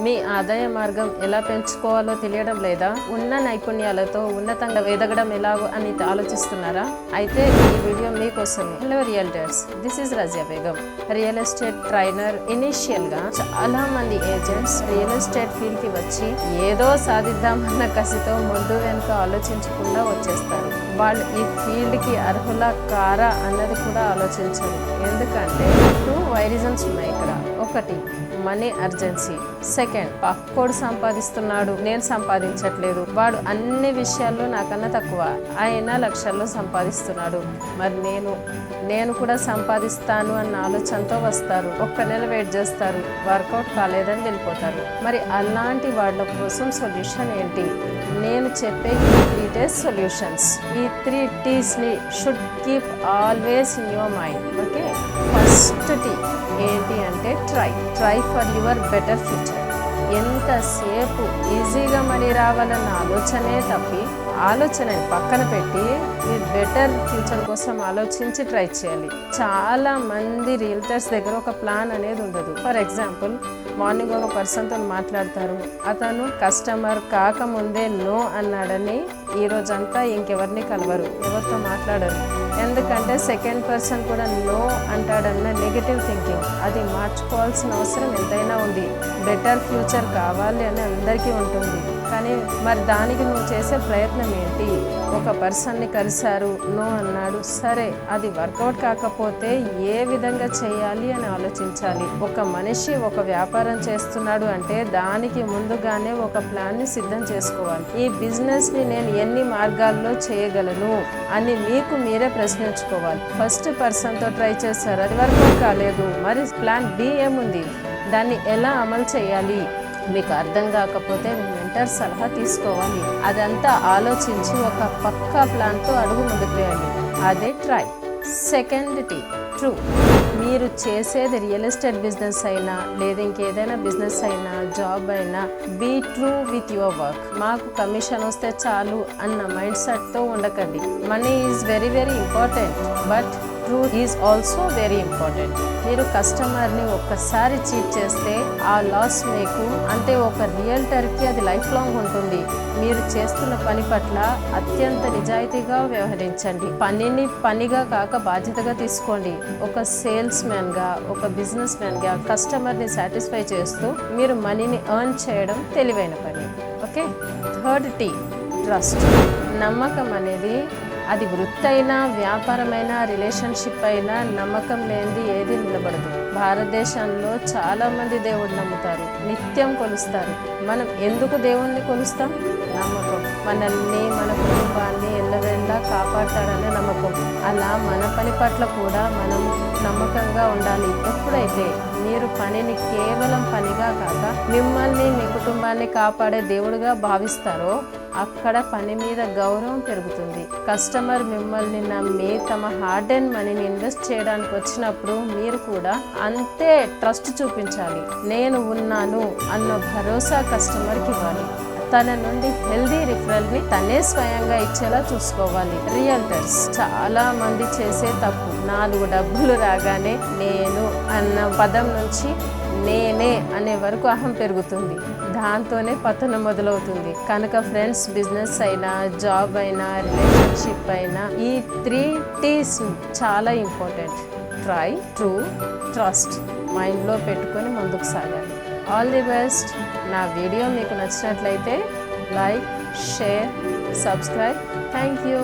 మీ ఆదాయ మార్గం ఎలా పెంచుకోవాలో తెలియడం లేదా? ఉన్న నైపుణ్యాలతో ఉన్నతంగా ఎదగడం ఎలాగో అని ఆలోచిస్తున్నారా? అయితే ఈ వీడియో మీకోసమే. Hello realtors, this is Razia Begum, real estate trainer. Initial గా చాలా మంది ఏజెంట్స్ రియల్ ఎస్టేట్ ఫీల్డ్ కి వచ్చి ఏదో సాధిద్దామన్న కసితో ముందు వెనుక ఆలోచించకుండా వచ్చేస్తారు. వాళ్ళు ఈ ఫీల్డ్ కి అర్హుల కారా అన్నది కూడా ఆలోచించరు. ఎందుకంటే 2 రీజన్స్ ఉన్నాయి ఇక్కడ. ఒకటి, మనీ అర్జెన్సీ. సెకండ్, పక్కోడు సంపాదిస్తున్నాడు, నేను సంపాదించట్లేదు, వాడు అన్ని విషయాల్లో నాకన్నా తక్కువ, అయినా లక్షల్లో సంపాదిస్తున్నాడు, మరి నేను కూడా సంపాదిస్తాను అన్న ఆలోచనతో వస్తారు. ఒక్క నెల వెయిట్ చేస్తారు, వర్కౌట్ కాలేదని వెళ్ళిపోతారు. మరి అలాంటి వాళ్ళ కోసం సొల్యూషన్ ఏంటి? నేను చెప్పే ఈ 3 డేస్ సొల్యూషన్స్. ఈ 3 T's ని should keep always in your mind. Okay, first T ఏంటి అంటే try for your better future. ఎంతసేపు ఈజీగా మనీ రావాలన్న ఆలోచనే తప్పి ఆలోచనని పక్కన పెట్టి ఈ బెటర్ ఫ్యూచర్ కోసం ఆలోచించి ట్రై చేయాలి. చాలా మంది రియల్టర్స్ దగ్గర ఒక ప్లాన్ అనేది ఉండదు. ఫర్ ఎగ్జాంపుల్, మార్నింగ్ ఒక పర్సన్తో మాట్లాడతారు, అతను కస్టమర్ కాకముందే నో అన్నాడని ఈ రోజంతా ఇంకెవరిని కలవరు, ఎవరితో మాట్లాడరు. ఎందుకంటే సెకండ్ పర్సన్ కూడా నో అంటాడన్న నెగిటివ్ థింకింగ్. అది మార్చుకోవాల్సిన అవసరం ఎంతైనా ఉంది. బెటర్ ఫ్యూచర్ కావాలి అని అందరికీ ఉంటుంది, కానీ మరి దానికి నువ్వు చేసే ప్రయత్నం ఏంటి? ఒక పర్సన్ని కలిశారు, నో అన్నాడు, సరే అది వర్కౌట్ కాకపోతే ఏ విధంగా చేయాలి అని ఆలోచించాలి. ఒక మనిషి ఒక వ్యాపారం చేస్తున్నాడు అంటే దానికి ముందుగానే ఒక ప్లాన్ని సిద్ధం చేసుకోవాలి. ఈ బిజినెస్ని నేను ఎన్ని మార్గాల్లో చేయగలను అని మీకు మీరే ప్రశ్నించుకోవాలి. ఫస్ట్ పర్సన్తో ట్రై చేశారు, అది వర్కౌట్ కాలేదు, మరి ప్లాన్ బి ఏముంది? దాన్ని ఎలా అమలు చేయాలి? మీకు అర్థం కాకపోతే మెంటర్ సలహా తీసుకోవాలి. అదంతా ఆలోచించి ఒక పక్కా ప్లాన్తో అడుగు ముందుకు వేయండి. అదే ట్రై. Second T, true. మీరు చేసేది రియల్ ఎస్టేట్ బిజినెస్ అయినా లేదా ఇంకేదైనా బిజినెస్ అయినా జాబ్ అయినా, be true with your work. మాకు కమిషన్ వస్తే చాలు అన్న మైండ్ సెట్తో ఉండకండి. Money is very very important, but truth is also very important. మీరు కస్టమర్ని ఒక్కసారి చీట్ చేస్తే ఆ లాస్ మీకు, అంటే ఒక రియల్టర్కి అది లైఫ్ లాంగ్ ఉంటుంది. మీరు చేస్తున్న పని పట్ల అత్యంత నిజాయితీగా వ్యవహరించండి. పనిని పనిగా కాక బాధ్యతగా తీసుకోండి. ఒక సేల్స్ మ్యాన్గా, ఒక బిజినెస్ మ్యాన్గా కస్టమర్ని సాటిస్ఫై చేస్తూ మీరు మనీని ఎర్న్ చేయడం తెలివైన పని. Okay, third T, trust. నమ్మకం అనేది అది వృత్తి అయినా వ్యాపారమైనా రిలేషన్షిప్ అయినా నమ్మకం లేనిది ఏది నిలబడదు. భారతదేశంలో చాలామంది దేవుడిని నమ్ముతారు, నిత్యం కొలుస్తారు. మనం ఎందుకు దేవుణ్ణి కొలుస్తాం? నమ్మకం. మనల్ని, మన కుటుంబాన్ని ఎల్లవేళలా కాపాడతాడనే నమ్మకం. అలా మన పని పట్ల కూడా మనం నమ్మకంగా ఉండాలి. ఎప్పుడైతే మీరు పనిని కేవలం పనిగా కాక మిమ్మల్ని, మీ కుటుంబాన్ని కాపాడే దేవుడిగా భావిస్తారో అక్కడ పని మీద గౌరవం పెరుగుతుంది. కస్టమర్ మిమ్మల్ని నమ్మి తమ హార్డ్ అండ్ మనీని ఇన్వెస్ట్ చేయడానికి వచ్చినప్పుడు మీరు కూడా అంతే ట్రస్ట్ చూపించాలి. నేను ఉన్నాను అన్న భరోసా కస్టమర్కి ఇవ్వాలి. తన నుండి హెల్దీ రిఫరల్ని తనే స్వయంగా ఇచ్చేలా చూసుకోవాలి. రియల్టర్స్ చాలా మంది చేసే తప్పు, 4 డబ్బులు రాగానే నేను అన్న పదం నుంచి నేనే అనే వరకు అహం పెరుగుతుంది. దాంతోనే పతనం మొదలవుతుంది. కనుక ఫ్రెండ్స్, బిజినెస్ అయినా, జాబ్ అయినా, రిలేషన్షిప్ అయినా ఈ 3 T's చాలా ఇంపార్టెంట్. ట్రై, ట్రూ, ట్రస్ట్ మైండ్లో పెట్టుకొని ముందుకు సాగాలి. All the best. నా వీడియో మీకు నచ్చినట్లయితే like, share, subscribe. Thank you.